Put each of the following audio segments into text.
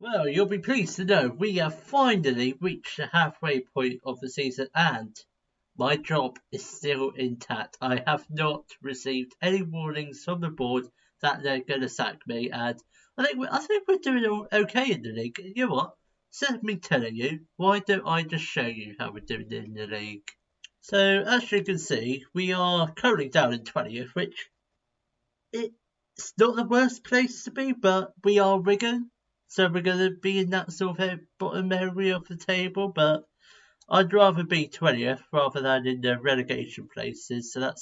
Well, you'll be pleased to know we have finally reached the halfway point of the season and my job is still intact. I have not received any warnings from the board that they're going to sack me, and I think we're doing okay in the league. You know what? Instead of me telling you, why don't I just show you how we're doing in the league? So, as you can see, we are currently down in 20th, which it's not the worst place to be, but we are Wigan, so we're going to be in that sort of bottom area of the table, but I'd rather be 20th rather than in the relegation places, so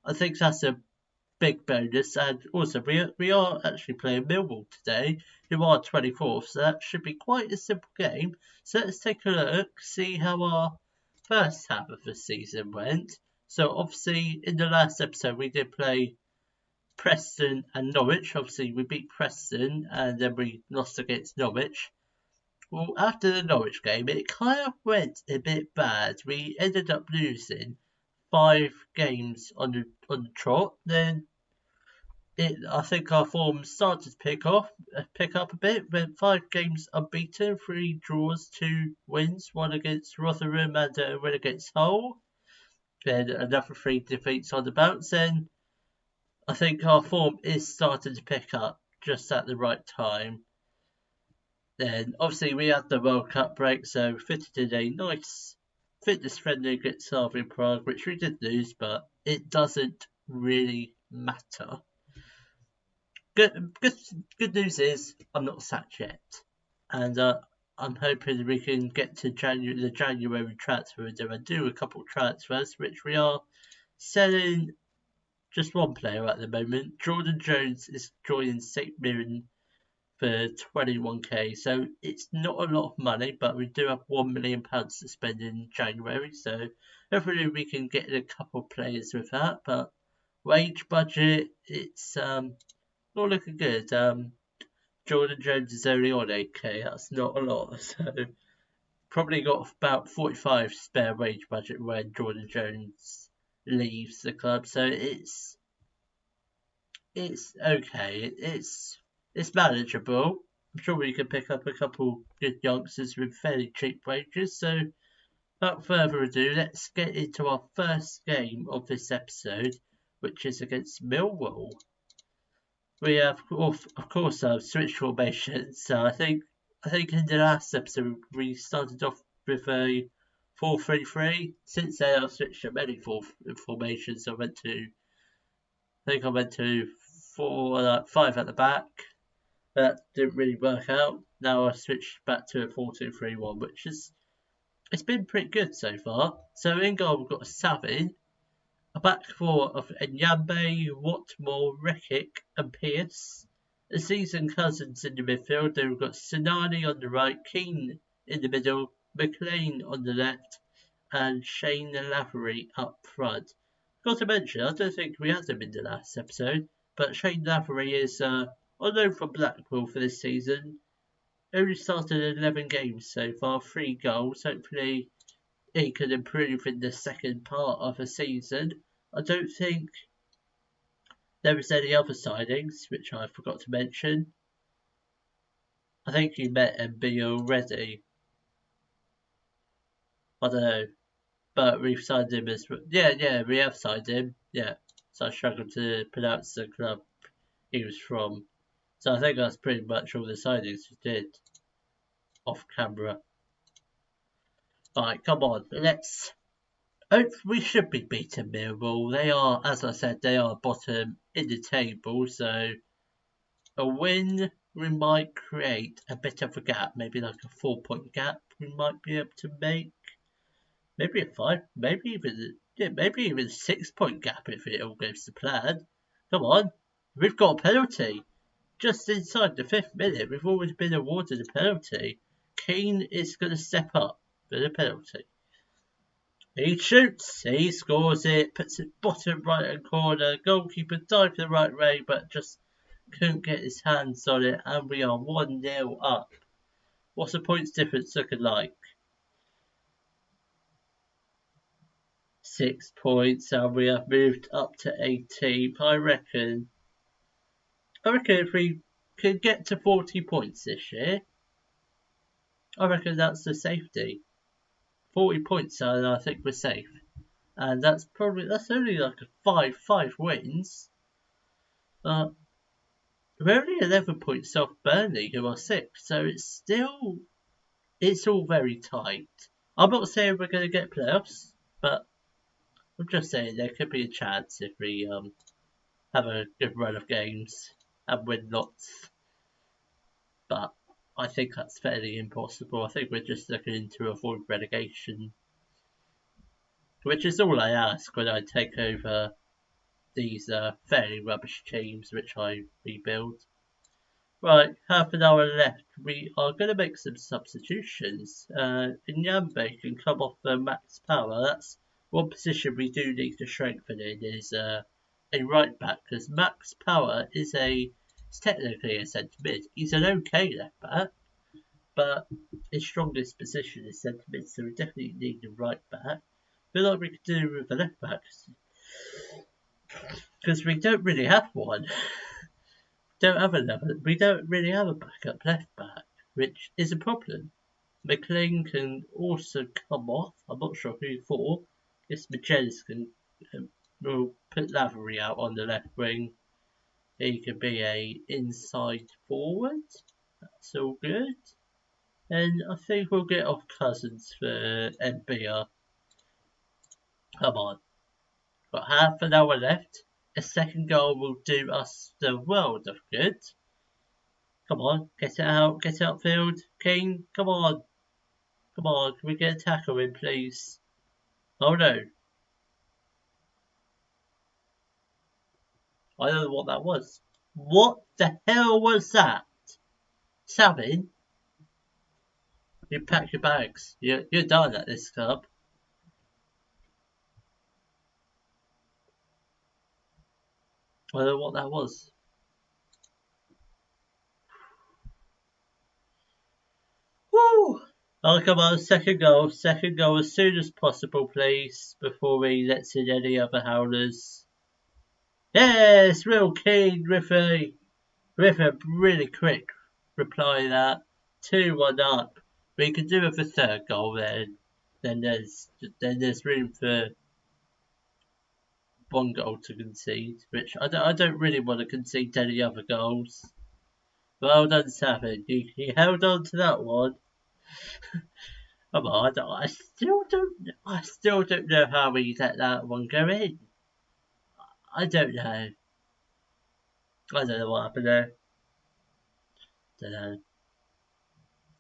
I think that's a big bonus, and also we are actually playing Millwall today, who are 24th, so that should be quite a simple game. So let's take a look, see how our first half of the season went. So obviously in the last episode we did play Preston and Norwich. Obviously we beat Preston and then we lost against Norwich. Well, after the Norwich game, it kind of went a bit bad. We ended up losing 5 games on the trot. Then I think our form started to pick up a bit. Went 5 games unbeaten, 3 draws, 2 wins, 1 against Rotherham and a win against Hull. Then another 3 defeats on the bounce. Then I think our form is starting to pick up just at the right time. Then, obviously, we had the World Cup break, so fitted in a nice fitness friendly against Slavia Prague, which we did lose, but it doesn't really matter. Good news is, I'm not sacked yet, and I'm hoping we can get to the January transfer window and do a couple of transfers, which we are selling just one player at the moment. Jordan Jones is joining St Mirren for 21k, so it's not a lot of money, but we do have £1 million to spend in January, so hopefully we can get a couple of players with that. But wage budget, it's not looking good. Jordan Jones is only on 8k, that's not a lot, so probably got about 45 spare wage budget when Jordan Jones leaves the club, so it's okay, it's manageable. I'm sure we can pick up a couple good youngsters with fairly cheap wages. So, without further ado, let's get into our first game of this episode, which is against Millwall. We have, of course, switched formations. So I think in the last episode we started off with a 4-3-3. Since then, I've switched to many formations. I went to 4-5 at the back. That didn't really work out. Now I switched back to a 4-2-3-1, which it's been pretty good so far. So in goal we've got Savin, a back four of Nyambe, Watmore, Rekic and Pearce. The season cousins in the midfield. Then we've got Sinani on the right, Keane in the middle, McLean on the left, and Shane Lavery up front. Got to mention, I don't think we had him in the last episode, but Shane Lavery is on loan from Blackpool for this season. Only started 11 games so far, 3 goals. Hopefully he can improve in the second part of the season. I don't think there is any other signings, which I forgot to mention. I think you met MB already. I don't know. But we've signed him as well. Yeah, we have signed him. Yeah. So I struggled to pronounce the club he was from. So I think that's pretty much all the signings we did off camera. Alright, come on. We should be beating Millwall. They are, as I said, they are bottom in the table. So a win, we might create a bit of a gap. Maybe like a 4-point gap we might be able to make. Maybe a 5, maybe even a 6-point gap if it all goes to plan. Come on, we've got a penalty. Just inside the 5th minute, we've already been awarded a penalty. Keane is going to step up for the penalty. He shoots, he scores it, puts it bottom right hand corner. Goalkeeper dived the right way, but just couldn't get his hands on it, and we are 1-0 up. What's the points difference looking like? 6 points, and we have moved up to 18. I reckon if we could get to 40 points this year, I reckon that's the safety. 40 points, and I think we're safe. And that's only like a 5 wins. We're only 11 points off Burnley, who are 6th, so it's all very tight. I'm not saying we're going to get playoffs, but I'm just saying there could be a chance if we have a good run of games and win lots. But I think that's fairly impossible. I think we're just looking to avoid relegation, which is all I ask when I take over these fairly rubbish teams which I rebuild. Right, half an hour left. We are going to make some substitutions. Nyambe can come off the max power. That's one position we do need to strengthen in, is a right back, because Max Power is technically a centre mid. He's an okay left back, but his strongest position is centre mid, so we definitely need a right back. I feel like we could do with a left back, because we don't really have one. We don't really have a backup left back, which is a problem. McLean can also come off. I'm not sure who for. Guess Majelis can. We'll put Lavery out on the left wing. He could be a inside forward. That's all good. And I think we'll get off Cousins for MBR. Come on. Got half an hour left. A second goal will do us the world of good. Come on, get it outfield. King, come on. Come on, can we get a tackle in, please? Oh no. I don't know what that was. What the hell was that? Savin? You pack your bags. You're done at this club. I don't know what that was. Woo! Oh, come on, second goal as soon as possible, please, before we let in any other howlers. Yes, real keen, Riffy. Riffy, really quick reply to that. 2-1 up. We can do with the third goal then. Then there's room for one goal to concede, which I don't really want to concede any other goals. Well done, Savin. You held on to that one. Come on, I still don't know how we let that one go in. I don't know. I don't know what happened there. Don't know.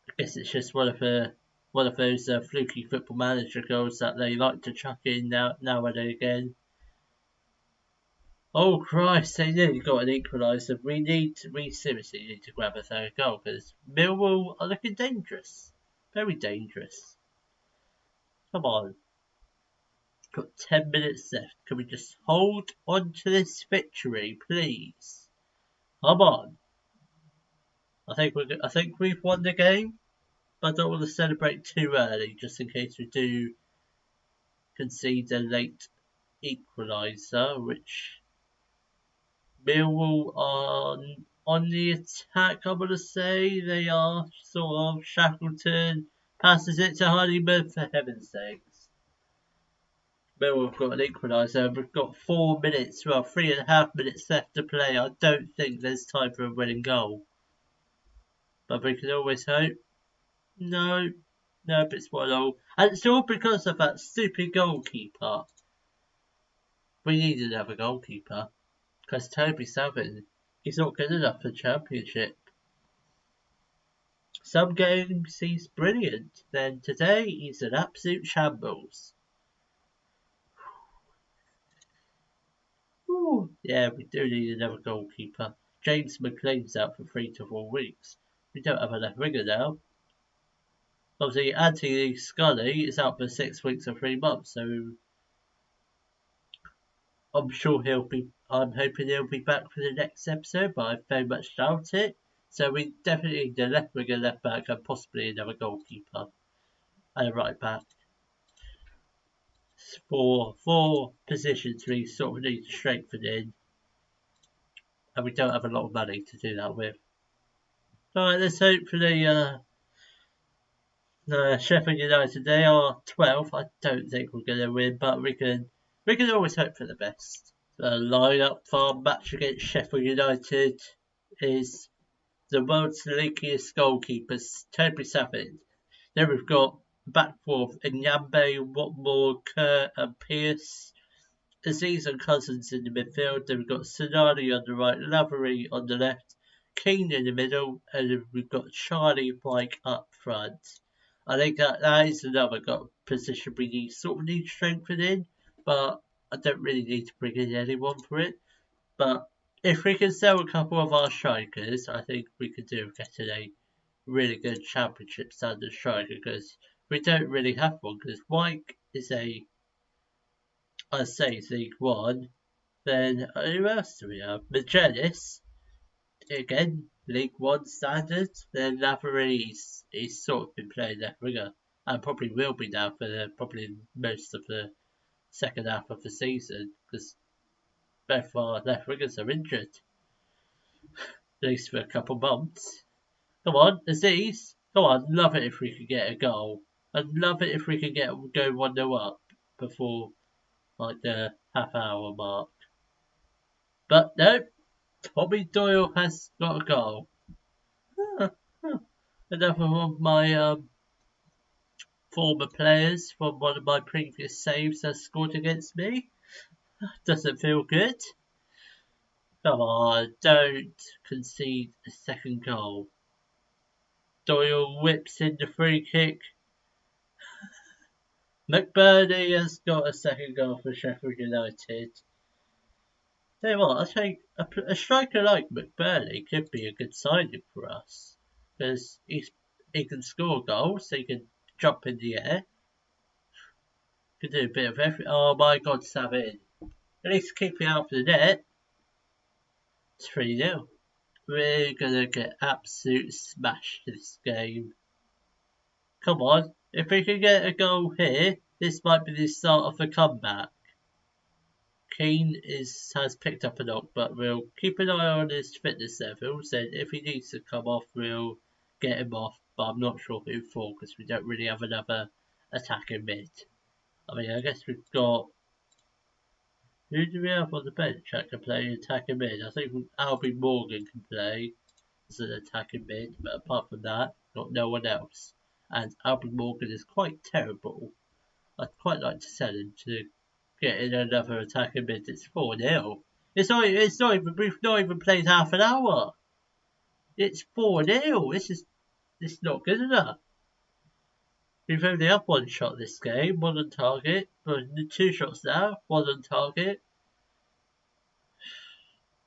I guess it's just one of those fluky Football Manager goals that they like to chuck in now and again. Oh Christ, they nearly got an equaliser. We seriously need to grab a third goal, because Millwall are looking dangerous. Very dangerous. Come on. Got 10 minutes left. Can we just hold on to this victory, please? Come on. I think we've won the game, but I don't want to celebrate too early, just in case we do concede a late equaliser, which Millwall are on the attack, I'm going to say. They are sort of. Shackleton passes it to Honeyman, for heaven's sakes. Millwall have got an equaliser. We've got 3.5 minutes left to play. I don't think there's time for a winning goal. But we can always hope. No, but it's 1-0. And it's all because of that stupid goalkeeper. We need another goalkeeper. Because Toby Savin, he's not good enough for Championship. Some games he's brilliant, then today he's an absolute shambles. Ooh, yeah, we do need another goalkeeper. James McLean's out for 3 to 4 weeks. We don't have a left winger now. Obviously, Anthony Scully is out for 6 weeks or 3 months, so I'm hoping he'll be back for the next episode, but I very much doubt it. So we definitely need a left winger, left back, and possibly another goalkeeper and a right back. Four positions we sort of need to strengthen in, and we don't have a lot of money to do that with. Alright, let's hope for the Sheffield United, they are 12th. I don't think we're going to win, but we can always hope for the best. The lineup for our match against Sheffield United is the world's leakiest goalkeepers, Toby Savage. Then we've got back four Nyambe, Watmore, Kerr and Pearce. Aziz and Cousins in the midfield. Then we've got Sonali on the right, Lavery on the left, Keane in the middle, and then we've got Charlie Mike up front. I think that is another position we need strengthening, but I don't really need to bring in anyone for it. But if we can sell a couple of our strikers, I think we could do getting a really good championship standard striker, because we don't really have one, because Mike is I'd say League One. Then who else do we have? Magellis, again, League One standard. Then Lavery, he's sort of been playing left winger, and probably will be now for probably most of the second half of the season, because both our left wingers are injured, at least for a couple months. Come on, Aziz. Come on, love it if we could get a goal. I'd love it if we could go 1-0 up before like the half-hour mark. But no, Tommy Doyle has got a goal. Another one of my former players from one of my previous saves has scored against me. Doesn't feel good. Come on, don't concede a second goal. Doyle whips in the free kick. McBurney has got a second goal for Sheffield United. Tell you what, I think a striker like McBurney could be a good signing for us, because he can score goals, he can jump in the air, can do a bit of everything. Oh my God, Savin! At least keep it out of the net. It's 3-0. We're gonna get absolute smashed this game. Come on, if we can get a goal here, this might be the start of a comeback. Keane has picked up a knock, but we'll keep an eye on his fitness levels, and if he needs to come off, we'll get him off, but I'm not sure who for, because we don't really have another attacking mid. I mean, I guess we've got... Who do we have on the bench that can play attacking mid? I think Albie Morgan can play as an attacking mid, but apart from that, got no one else. And Albie Morgan is quite terrible. I'd quite like to sell him to get in another attacking mid. It's 4-0. We've not even played half an hour. It's 4-0. This is not good enough. We've only had one shot this game, one on target. But 2 shots now, one on target.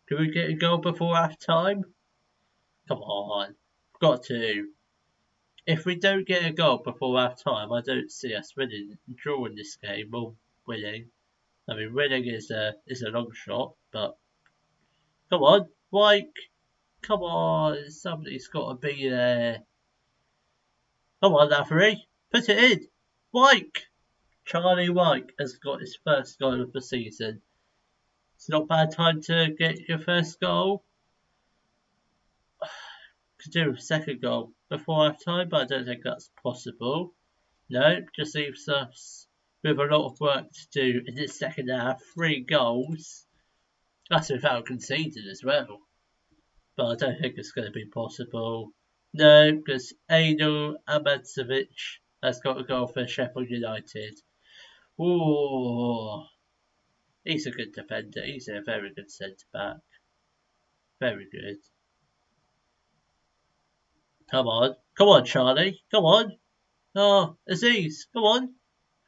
Can we get a goal before half time? Come on. Got to. If we don't get a goal before half time, I don't see us drawing this game or winning. I mean, winning is a long shot, but come on, Mike. Come on, somebody's got to be there. Come on, Lavery. Put it in. Mike. Charlie Mike has got his first goal of the season. It's not a bad time to get your first goal. Could do a second goal before half time, but I don't think that's possible. No, just leaves us with a lot of work to do in the second half. 3 goals. That's without conceding as well. But I don't think it's going to be possible. No, because Adel Amadzovic has got a goal for Sheffield United. Ooh, he's a good defender. He's a very good centre-back. Very good. Come on, Charlie. Come on. Oh, Aziz, come on.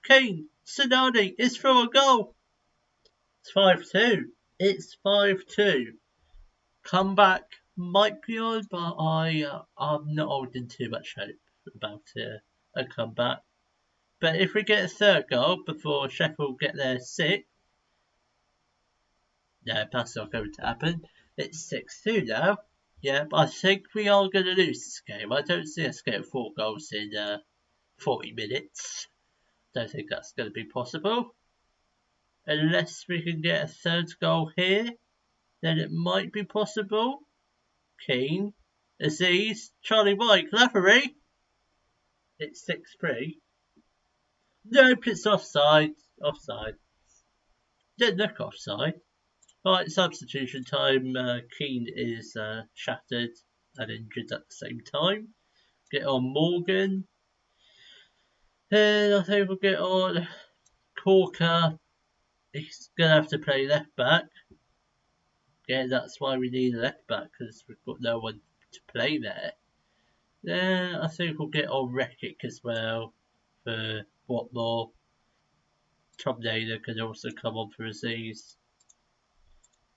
Keane, Sinani is for a goal. It's 5-2. It's 5-2. Comeback might be on, but I'm not holding too much hope about a comeback. But if we get a third goal before Sheffield get their 6th, no, that's not going to happen. It's 6-2 now. Yeah, but I think we are going to lose this game. I don't see us getting 4 goals in 40 minutes. Don't think that's going to be possible. Unless we can get a third goal here, then it might be possible. Keane, Aziz, Charlie Mike, Lavery. It's 6-3. Nope, it's offside. Offside. Didn't look offside. Right, substitution time. Keane is shattered and injured at the same time. Get on Morgan. And I think we'll get on Corker. He's going to have to play left back. Yeah, that's why we need a left back, because we've got no one to play there. Then I think we'll get on Rekic as well for Watmore. Tom Naylor can also come on for Aziz.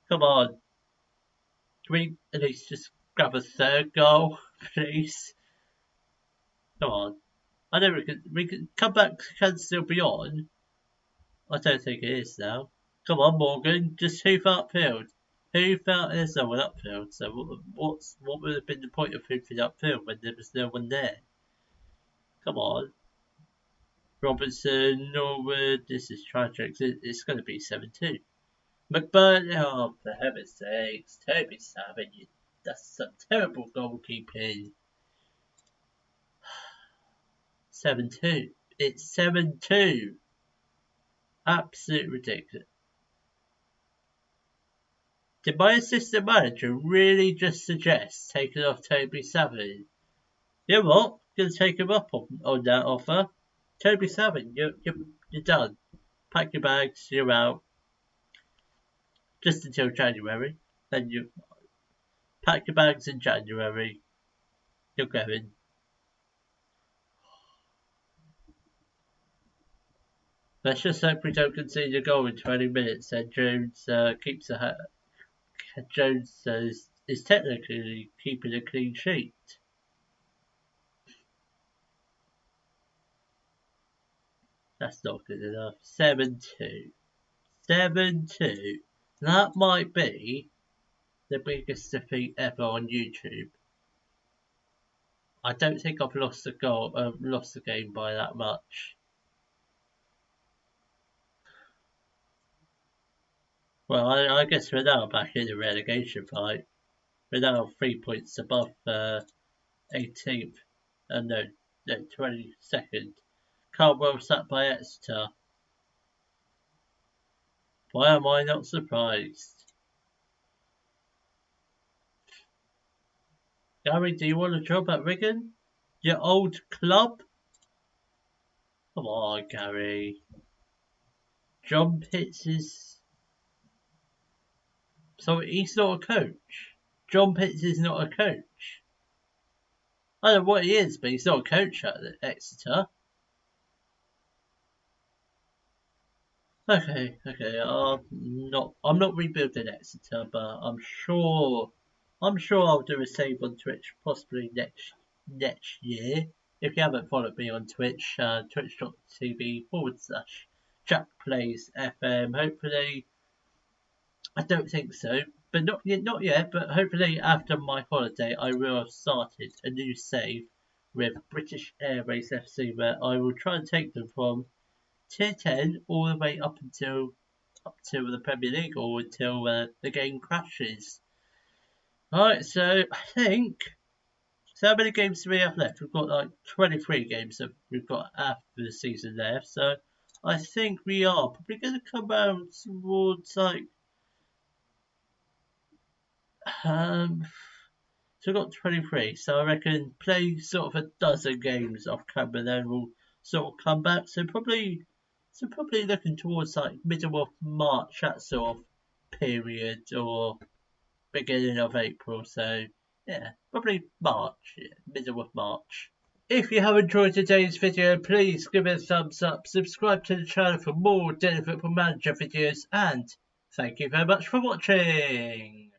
Come on. Can we at least just grab a third goal, please? Come on. I know we can come back, can still be on. I don't think it is now. Come on, Morgan, just hoof upfield. Hoof out, there's no one upfield, so what would have been the point of hoofing upfield when there was no one there? Come on. Robinson, Norwood, this is tragic. It's going to be 7-2. McBurn, oh, for heaven's sakes, Toby Savage, that's some terrible goalkeeping. 7-2. It's 7-2. Absolutely ridiculous. Did my assistant manager really just suggest taking off Toby Savage? You know what? I'm going to take him up on that offer. Toby Savage, you're done. Pack your bags, you're out. Just until January. Then you pack your bags in January. You're going. Let's just hope we don't concede a goal in 20 minutes. And Jones keeps a hat. Jones is technically keeping a clean sheet. That's not good enough. 7-2. 7-2. That might be the biggest defeat ever on YouTube. I don't think I've lost a game by that much. Well, I guess we're now back in the relegation fight. We're now 3 points above 18th. No, 22nd. Caldwell sat by Exeter. Why am I not surprised? Gary, do you want a job at Wigan? Your old club? Come on, Gary. John Pitts is... So he's not a coach? John Pitts is not a coach? I don't know what he is, but he's not a coach at Exeter. Okay, I'm not rebuilding Exeter, but I'm sure I'll do a save on Twitch possibly next year. If you haven't followed me on Twitch, twitch.tv/JackPlaysFM. Hopefully, I don't think so, but not yet. But hopefully, after my holiday, I will have started a new save with British Airways FC, where I will try and take them from Tier 10 all the way up to the Premier League, or until the game crashes. Alright, so I think... So how many games do we have left? We've got like 23 games that we've got after the season left. So I think we are probably going to come out towards like... So we've got 23. So I reckon play sort of a dozen games off camera, then we'll sort of come back. So probably looking towards like middle of March, that sort of period, or beginning of April. So yeah, probably March, middle of March. If you have enjoyed today's video, please give it a thumbs up, subscribe to the channel for more Daily Football Manager videos, and thank you very much for watching.